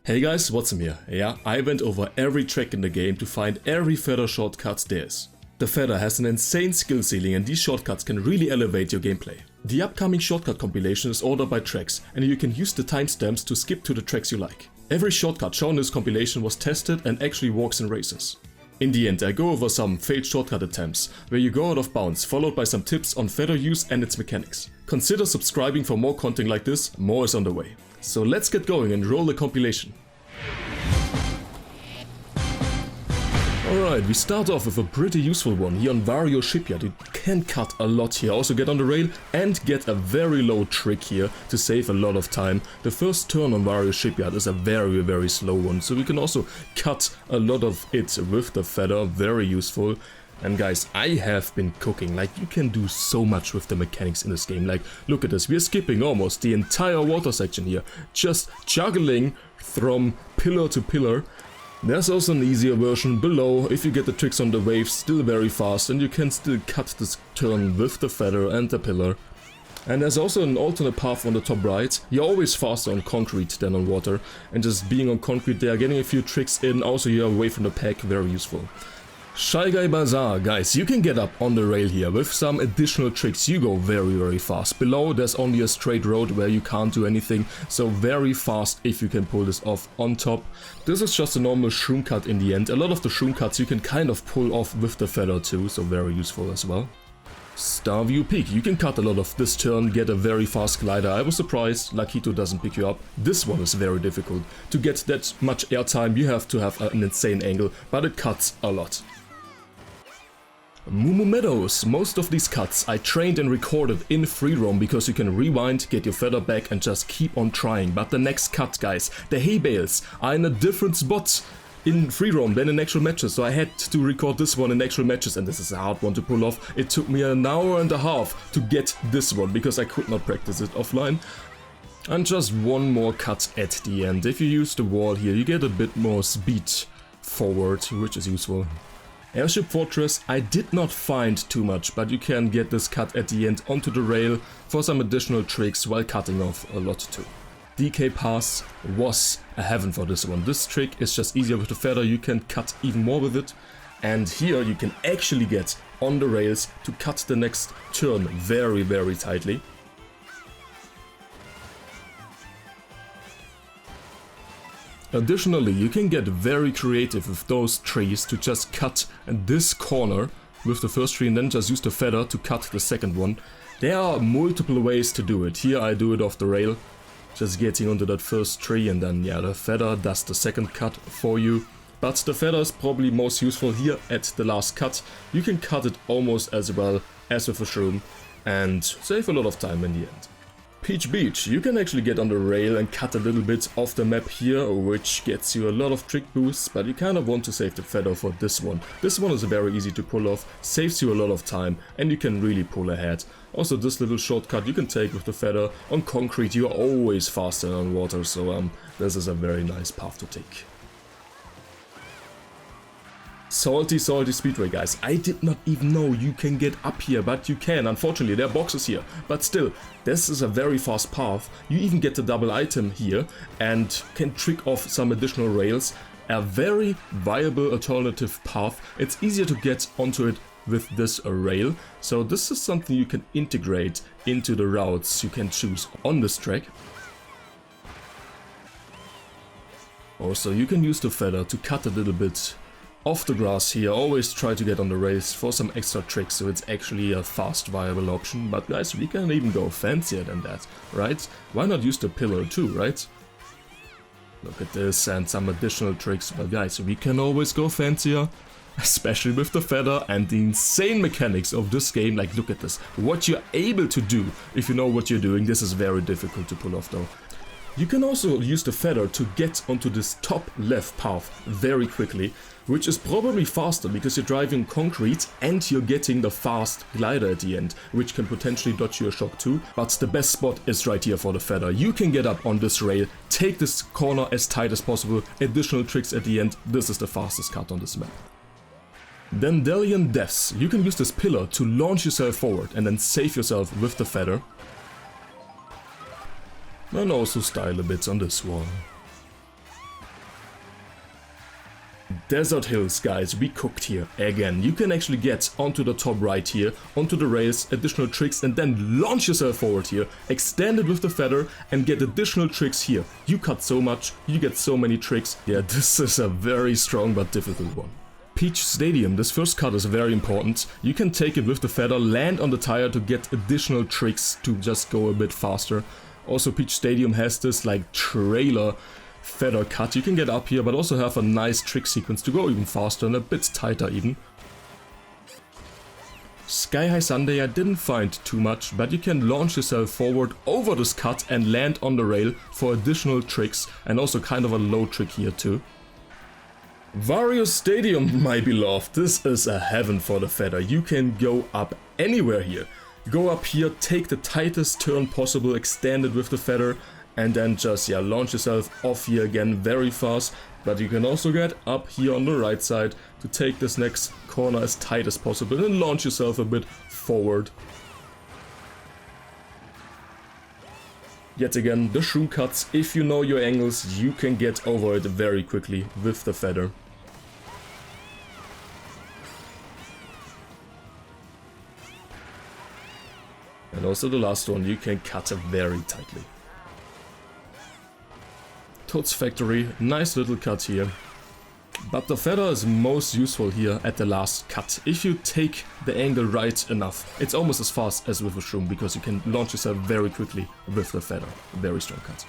Hey guys, what's here? Yeah, I went over every track in the game to find every feather shortcut there is. The feather has an insane skill ceiling and these shortcuts can really elevate your gameplay. The upcoming shortcut compilation is ordered by tracks and you can use the timestamps to skip to the tracks you like. Every shortcut shown in this compilation was tested and actually works in races. In the end, I go over some failed shortcut attempts, where you go out of bounds, followed by some tips on feather use and its mechanics. Consider subscribing for more content like this, more is on the way. So let's get going and roll the compilation. Alright, we start off with a pretty useful one here on Wario Shipyard. You can cut a lot here, also get on the rail and get a very low trick here to save a lot of time. The first turn on Wario Shipyard is a very slow one, so we can also cut a lot of it with the feather, very useful. And guys, I have been cooking, like you can do so much with the mechanics in this game. Like, look at this, we're skipping almost the entire water section here, just juggling from pillar to pillar. There's also an easier version below, if you get the tricks on the waves, still very fast and you can still cut this turn with the feather and the pillar. And there's also an alternate path on the top right. You're always faster on concrete than on water, and just being on concrete there, getting a few tricks in, also you're away from the pack, very useful. Guy Bazaar, guys, you can get up on the rail here with some additional tricks. You go very fast. Below there's only a straight road where you can't do anything, so very fast if you can pull this off. On top, this is just a normal shroom cut in the end. A lot of the shroom cuts you can kind of pull off with the feather too, so very useful as well. Starview Peak, you can cut a lot of this turn, get a very fast glider. I was surprised Lakito doesn't pick you up. This one is very difficult. To get that much airtime you have to have an insane angle, but it cuts a lot. Moo Moo Meadows, most of these cuts I trained and recorded in free roam because you can rewind, get your feather back and just keep on trying. But the next cut, guys, the hay bales are in a different spot in free roam than in actual matches, so I had to record this one in actual matches and this is a hard one to pull off. It took me an hour and a half to get this one because I could not practice it offline. And just one more cut at the end. If you use the wall here you get a bit more speed forward, which is useful. Airship Fortress, I did not find too much, but you can get this cut at the end onto the rail for some additional tricks while cutting off a lot too. DK Pass was a heaven for this one. This trick is just easier with the feather, you can cut even more with it. And here you can actually get on the rails to cut the next turn very tightly. Additionally, you can get very creative with those trees to just cut this corner with the first tree and then just use the feather to cut the second one. There are multiple ways to do it. Here I do it off the rail, just getting onto that first tree and then yeah, the feather does the second cut for you. But the feather is probably most useful here at the last cut. You can cut it almost as well as with a shroom and save a lot of time in the end. Peach Beach, you can actually get on the rail and cut a little bit off the map here, which gets you a lot of trick boosts, but you kind of want to save the feather for this one. This one is very easy to pull off, saves you a lot of time, and you can really pull ahead. Also this little shortcut you can take with the feather. On concrete you are always faster than on water, so this is a very nice path to take. Salty Speedway, guys. I did not even know you can get up here, but you can. Unfortunately, there are boxes here. But still, this is a very fast path. You even get the double item here and can trick off some additional rails. A very viable alternative path. It's easier to get onto it with this rail. So this is something you can integrate into the routes you can choose on this track. Also, you can use the feather to cut a little bit off the grass here. Always try to get on the rails for some extra tricks, so it's actually a fast viable option. But guys, we can even go fancier than that, right? Why not use the pillar too, right? Look at this and some additional tricks. But guys, we can always go fancier, especially with the feather and the insane mechanics of this game. Like, look at this, what you're able to do if you know what you're doing. This is very difficult to pull off though. You can also use the feather to get onto this top left path very quickly, which is probably faster because you're driving concrete and you're getting the fast glider at the end, which can potentially dodge your shock too. But the best spot is right here for the feather. You can get up on this rail, take this corner as tight as possible, additional tricks at the end. This is the fastest cut on this map. Dandelion Depths. You can use this pillar to launch yourself forward and then save yourself with the feather. And also style a bit on this one. Desert Hills, guys, we cooked here again. You can actually get onto the top right here, onto the rails, additional tricks, and then launch yourself forward here, extend it with the feather, and get additional tricks here. You cut so much, you get so many tricks. Yeah, this is a very strong but difficult one. Peach Stadium, this first cut is very important. You can take it with the feather, land on the tire to get additional tricks to just go a bit faster. Also, Peach Stadium has this like trailer feather cut. You can get up here, but also have a nice trick sequence to go even faster and a bit tighter even. Sky High Sundae I didn't find too much, but you can launch yourself forward over this cut and land on the rail for additional tricks, and also kind of a low trick here too. Wario Stadium, my beloved, this is a heaven for the feather. You can go up anywhere here. Go up here, take the tightest turn possible, extend it with the feather, and then just, yeah, launch yourself off here again very fast. But you can also get up here on the right side to take this next corner as tight as possible and launch yourself a bit forward. Yet again, the shroom cuts, if you know your angles, you can get over it very quickly with the feather. And also the last one, you can cut it very tightly. Toad's Factory, nice little cut here. But the feather is most useful here at the last cut. If you take the angle right enough, it's almost as fast as with a shroom, because you can launch yourself very quickly with the feather. Very strong cut.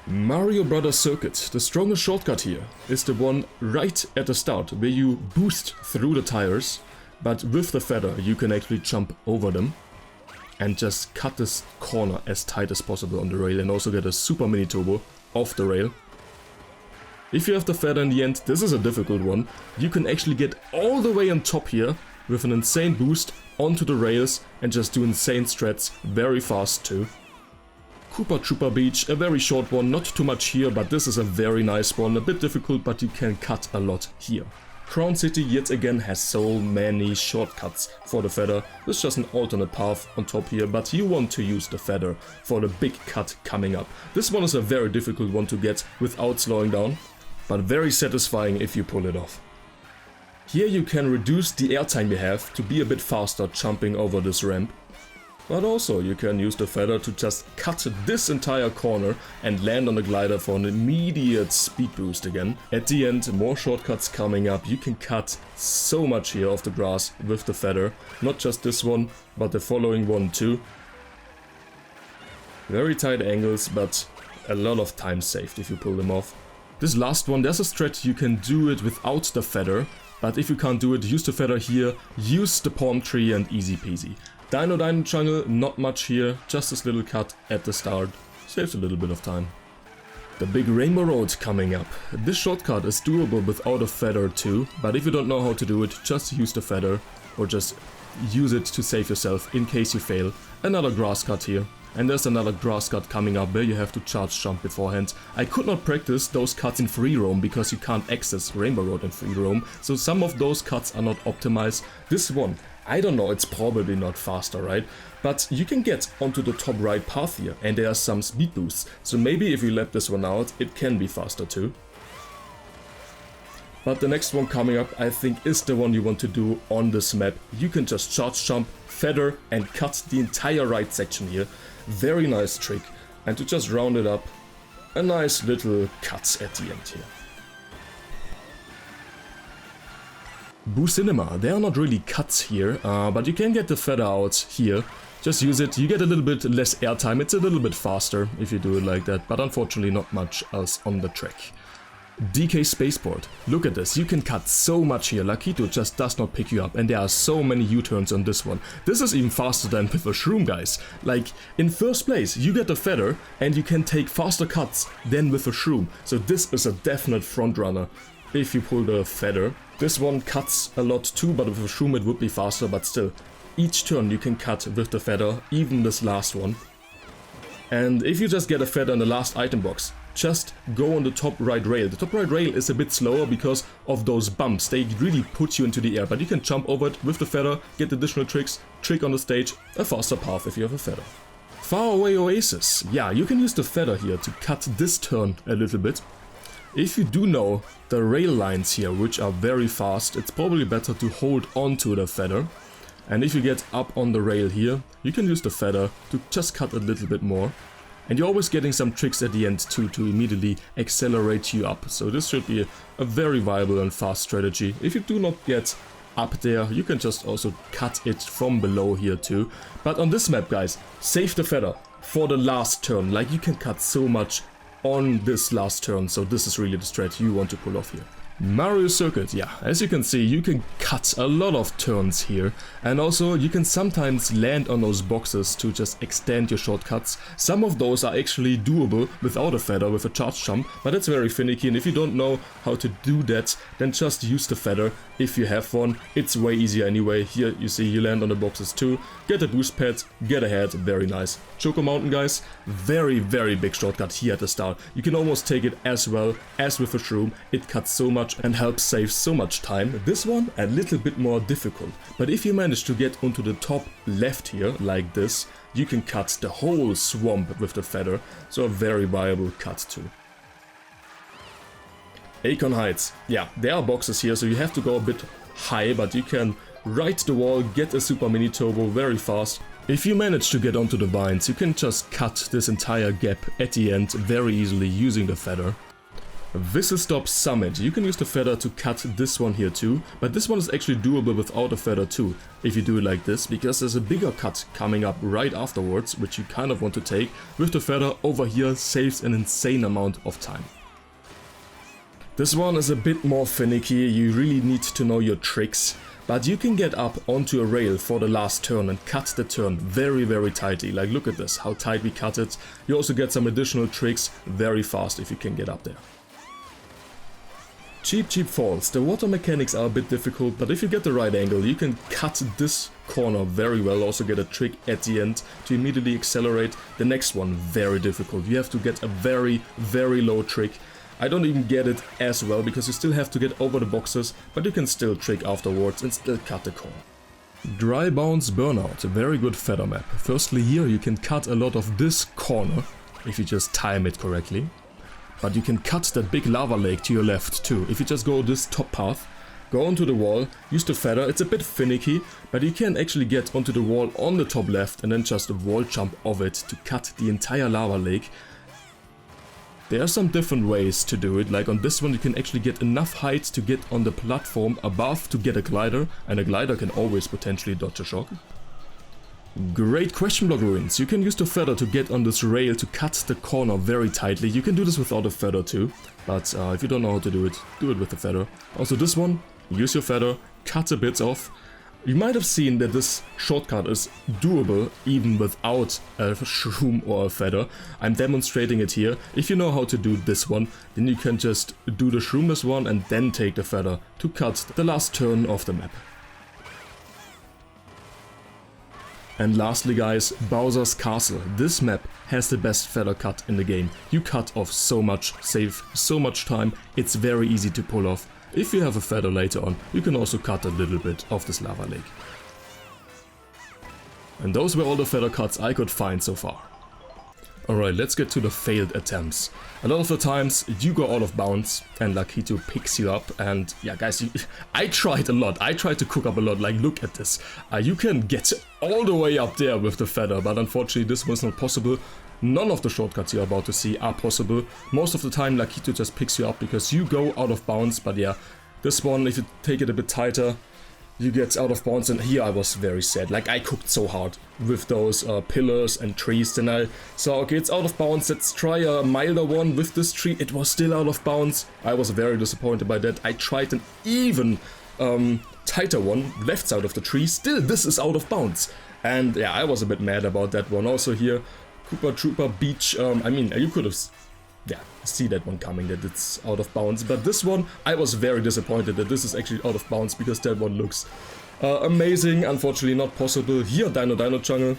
Mario Brothers Circuit, the strongest shortcut here, is the one right at the start, where you boost through the tires, but with the feather you can actually jump over them and just cut this corner as tight as possible on the rail, and also get a super mini turbo off the rail. If you have the feather in the end, this is a difficult one. You can actually get all the way on top here with an insane boost onto the rails and just do insane strats very fast too. Koopa Beach, a very short one, not too much here, but this is a very nice one, a bit difficult, but you can cut a lot here. Crown City yet again has so many shortcuts for the feather. There's just an alternate path on top here, but you want to use the feather for the big cut coming up. This one is a very difficult one to get without slowing down, but very satisfying if you pull it off. Here you can reduce the airtime you have to be a bit faster jumping over this ramp. But also you can use the feather to just cut this entire corner and land on the glider for an immediate speed boost again. At the end, more shortcuts coming up. You can cut so much here off the grass with the feather. Not just this one, but the following one too. Very tight angles, but a lot of time saved if you pull them off. This last one, there's a strat you can do it without the feather. But if you can't do it, use the feather here, use the palm tree, and easy peasy. Dino Jungle, not much here, just this little cut at the start, saves a little bit of time. The big Rainbow Road coming up. This shortcut is doable without a feather too, but if you don't know how to do it, just use the feather, or just use it to save yourself in case you fail. Another grass cut here, and there's another grass cut coming up where you have to charge jump beforehand. I could not practice those cuts in free roam because you can't access Rainbow Road in free roam, so some of those cuts are not optimized. This one, I don't know, it's probably not faster, right? But you can get onto the top right path here, and there are some speed boosts, so maybe if you let this one out, it can be faster too. But the next one coming up, I think, is the one you want to do on this map. You can just charge jump, feather, and cut the entire right section here. Very nice trick. And to just round it up, a nice little cut at the end here. Boo Cinema, there are not really cuts here, but you can get the feather out here. Just use it, you get a little bit less airtime, it's a little bit faster if you do it like that, but unfortunately not much else on the track. DK Spaceport, look at this, you can cut so much here, Lakito just does not pick you up, and there are so many U-turns on this one. This is even faster than with a shroom, guys. Like, in first place, you get the feather, and you can take faster cuts than with a shroom, so this is a definite front runner if you pull the feather. This one cuts a lot too, but with a shroom it would be faster, but still. Each turn you can cut with the feather, even this last one. And if you just get a feather in the last item box, just go on the top right rail. The top right rail is a bit slower because of those bumps. They really put you into the air, but you can jump over it with the feather, get additional tricks, trick on the stage, a faster path if you have a feather. Faraway Oasis. Yeah, you can use the feather here to cut this turn a little bit. If you do know the rail lines here, which are very fast, it's probably better to hold on to the feather. And if you get up on the rail here, you can use the feather to just cut a little bit more. And you're always getting some tricks at the end too to immediately accelerate you up. So this should be a very viable and fast strategy. If you do not get up there, you can just also cut it from below here too. But on this map, guys, save the feather for the last turn. Like, you can cut so much on this last turn, so this is really the strat you want to pull off here. Mario Circuit, yeah, as you can see, you can cut a lot of turns here, and also you can sometimes land on those boxes to just extend your shortcuts. Some of those are actually doable without a feather, with a charge jump, but it's very finicky, and if you don't know how to do that, then just use the feather if you have one. It's way easier anyway. Here you see you land on the boxes too, get a boost pad, get ahead, very nice. Choco Mountain, guys, very big shortcut here at the start. You can almost take it as well as with a shroom. It cuts so much and helps save so much time. This one a little bit more difficult, but if you manage to get onto the top left here like this, you can cut the whole swamp with the feather, so a very viable cut too. Acorn Heights, yeah, there are boxes here, so you have to go a bit high, but you can ride the wall, get a super mini turbo very fast. If you manage to get onto the vines, you can just cut this entire gap at the end very easily using the feather. Whistlestop Summit, you can use the feather to cut this one here too, but this one is actually doable without a feather too, if you do it like this, because there's a bigger cut coming up right afterwards, which you kind of want to take. With the feather over here saves an insane amount of time. This one is a bit more finicky, you really need to know your tricks, but you can get up onto a rail for the last turn and cut the turn very tightly. Like, look at this, how tight we cut it. You also get some additional tricks very fast if you can get up there. Cheep falls. The water mechanics are a bit difficult, but if you get the right angle, you can cut this corner very well. Also get a trick at the end to immediately accelerate. The next one, very difficult. You have to get a very low trick. I don't even get it as well, because you still have to get over the boxes, but you can still trick afterwards and still cut the corner. Dry Bones Brunout, a very good feather map. Firstly, here you can cut a lot of this corner, if you just time it correctly. But you can cut that big lava lake to your left too. If you just go this top path, go onto the wall, use the feather. It's a bit finicky, but you can actually get onto the wall on the top left and then just wall jump off it to cut the entire lava lake. There are some different ways to do it. Like on this one, you can actually get enough height to get on the platform above to get a glider, and a glider can always potentially dodge a shock. Great question block ruins. You can use the feather to get on this rail to cut the corner very tightly. You can do this without a feather too, but if you don't know how to do it with the feather. Also this one, use your feather, cut the bits off. You might have seen that this shortcut is doable even without a shroom or a feather. I'm demonstrating it here. If you know how to do this one, then you can just do the shroomless one and then take the feather to cut the last turn of the map. And lastly, guys, Bowser's Castle. This map has the best feather cut in the game. You cut off so much, save so much time, it's very easy to pull off. If you have a feather later on, you can also cut a little bit of this lava lake. And those were all the feather cuts I could find so far. Alright, let's get to the failed attempts. A lot of the times you go out of bounds and Lakito picks you up, and yeah guys, I tried a lot. I tried to cook up a lot. Like, look at this. You can get all the way up there with the feather, but unfortunately this was not possible. None of the shortcuts you're about to see are possible. Most of the time Lakito just picks you up because you go out of bounds, but yeah, this one, if you take it a bit tighter, you get out of bounds, and here I was very sad. Like, I cooked so hard with those pillars and trees, then I saw, okay, it's out of bounds, let's try a milder one with this tree. It was still out of bounds. I was very disappointed by that. I tried an even tighter one, left side of the tree, still this is out of bounds. And yeah, I was a bit mad about that one. Also here, Koopa Beach, I mean, you could have see that one coming, that it's out of bounds. But this one, I was very disappointed that this is actually out of bounds, because that one looks amazing. Unfortunately not possible. Here, Dino Jungle,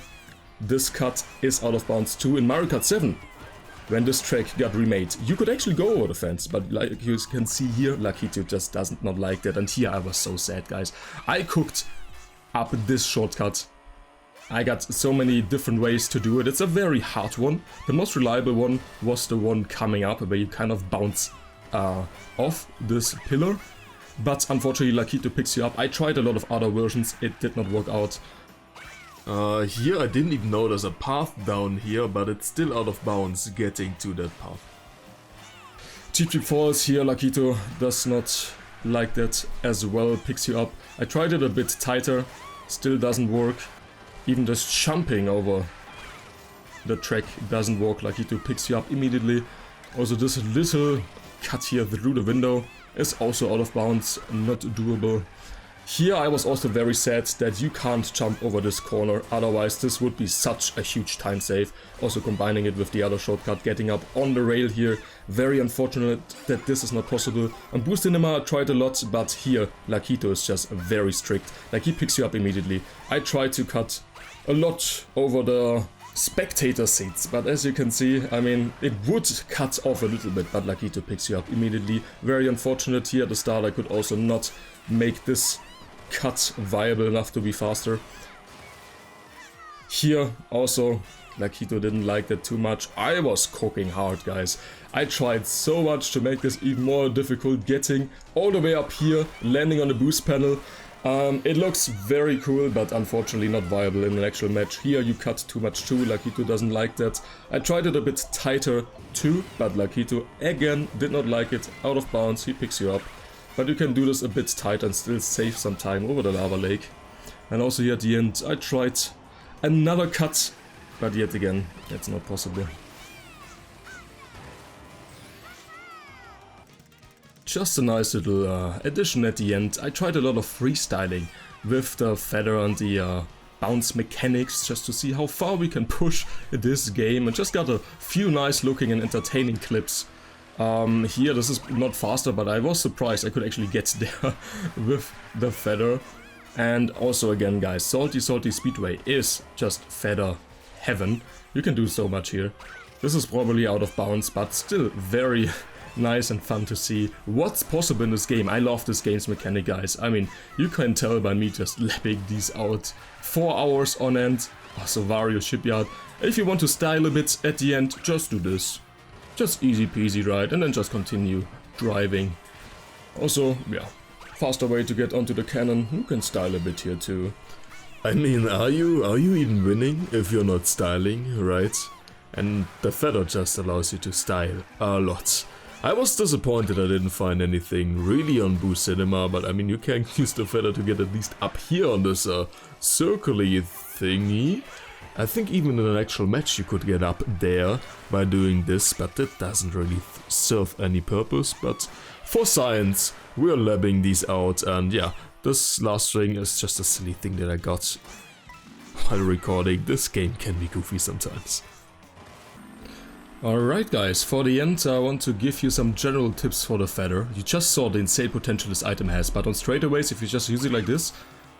this cut is out of bounds too. In Mario Kart 7, when this track got remade, you could actually go over the fence, but like you can see here, Lakito just doesn't not like that. And here I was so sad, guys. I cooked up this shortcut. I got so many different ways to do it. It's a very hard one. The most reliable one was the one coming up where you kind of bounce off this pillar. But unfortunately Lakito picks you up. I tried a lot of other versions, it did not work out. Here I didn't even know there's a path down here, but it's still out of bounds getting to that path. Cheep falls here, Lakito does not like that as well, picks you up. I tried it a bit tighter, still doesn't work. Even just jumping over the track doesn't work. Lakito picks you up immediately. Also this little cut here through the window is also out of bounds, not doable. Here I was also very sad that you can't jump over this corner, otherwise this would be such a huge time save. Also combining it with the other shortcut, getting up on the rail here, very unfortunate that this is not possible. On Boo Cinema I tried a lot, but here Lakito is just very strict, like he picks you up immediately. I tried to cut a lot over the spectator seats, but as you can see, I mean, it would cut off a little bit, but Lakito picks you up immediately. Very unfortunate here at the start, I could also not make this cut viable enough to be faster. Here also Lakito didn't like that too much. I was cooking hard, guys. I tried so much to make this even more difficult, getting all the way up here, landing on the boost panel. It looks very cool, but unfortunately not viable in an actual match. Here you cut too much too, Lakito doesn't like that. I tried it a bit tighter too, but Lakito again did not like it. Out of bounds, he picks you up. But you can do this a bit tight and still save some time over the lava lake. And also here at the end I tried another cut, but yet again it's not possible. Just a nice little addition at the end. I tried a lot of freestyling with the feather and the bounce mechanics just to see how far we can push this game, and just got a few nice looking and entertaining clips. Here this is not faster, but I was surprised I could actually get there with the feather. And also again guys, Salty Speedway is just feather heaven. You can do so much here. This is probably out of bounds, but still very nice and fun to see what's possible in this game. I love this game's mechanic, guys. I mean, you can tell by me just lapping these out 4 hours on end. Also Wario Shipyard. If you want to style a bit at the end, just do this. Just easy peasy ride and then just continue driving. Also, yeah, faster way to get onto the cannon. You can style a bit here too. I mean, are you even winning if you're not styling, right? And the feather just allows you to style a lot. I was disappointed I didn't find anything really on Boo Cinema, but I mean, you can use the feather to get at least up here on this circly thingy. I think even in an actual match you could get up there by doing this, but that doesn't really serve any purpose. But for science, we're labbing these out, and yeah, this last string is just a silly thing that I got while recording. This game can be goofy sometimes. Alright guys, for the end I want to give you some general tips for the feather. You just saw the insane potential this item has, but on straightaways, if you just use it like this,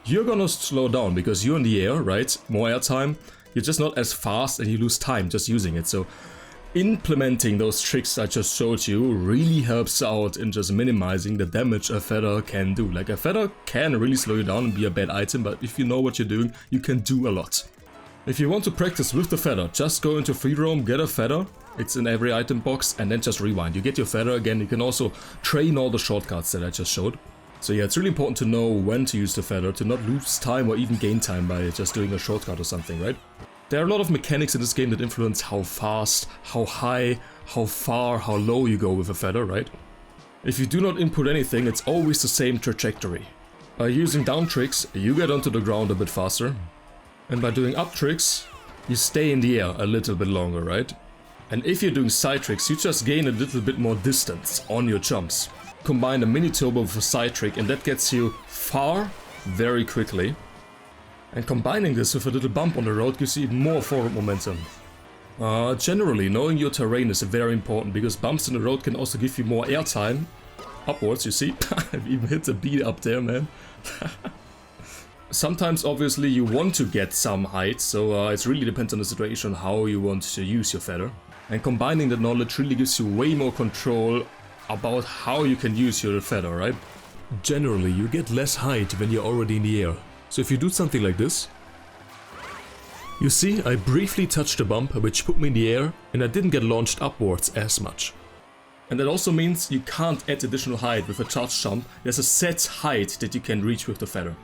you're gonna slow down because you're in the air, right? More air time. You're just not as fast and you lose time just using it. So implementing those tricks I just showed you really helps out in just minimizing the damage a feather can do. Like a feather can really slow you down and be a bad item, but if you know what you're doing, you can do a lot. If you want to practice with the feather, just go into free roam, get a feather. It's in every item box, and then just rewind. You get your feather again. You can also train all the shortcuts that I just showed. So yeah, it's really important to know when to use the feather, to not lose time or even gain time by just doing a shortcut or something, right? There are a lot of mechanics in this game that influence how fast, how high, how far, how low you go with a feather, right? If you do not input anything, it's always the same trajectory. By using down tricks, you get onto the ground a bit faster. And by doing up tricks, you stay in the air a little bit longer, right? And if you're doing side tricks, you just gain a little bit more distance on your jumps. Combine a mini turbo with a side trick, and that gets you far very quickly. And combining this with a little bump on the road gives you even more forward momentum. Generally, knowing your terrain is very important, because bumps in the road can also give you more airtime. Upwards, you see? I've even hit a beat up there, man. Sometimes, obviously, you want to get some height, so it really depends on the situation how you want to use your feather. And combining that knowledge really gives you way more control about how you can use your feather, right? Generally, you get less height when you're already in the air. So if you do something like this, you see, I briefly touched a bump which put me in the air, and I didn't get launched upwards as much. And that also means you can't add additional height with a charge jump. There's a set height that you can reach with the feather.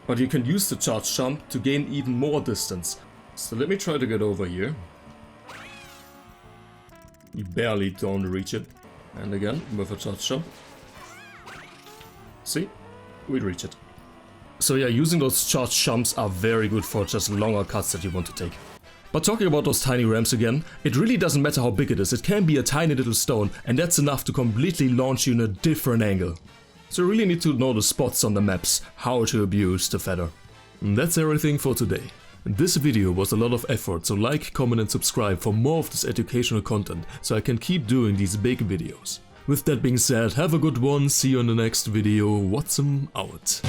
But you can use the charge jump to gain even more distance. So let me try to get over here. You barely don't reach it. And again, with a charge jump. See? We reach it. So yeah, using those charge jumps are very good for just longer cuts that you want to take. But talking about those tiny ramps again, it really doesn't matter how big it is. It can be a tiny little stone, and that's enough to completely launch you in a different angle. So you really need to know the spots on the maps, how to abuse the feather. And that's everything for today. This video was a lot of effort, so like, comment and subscribe for more of this educational content, so I can keep doing these big videos. With that being said, have a good one, see you in the next video, Watsum out.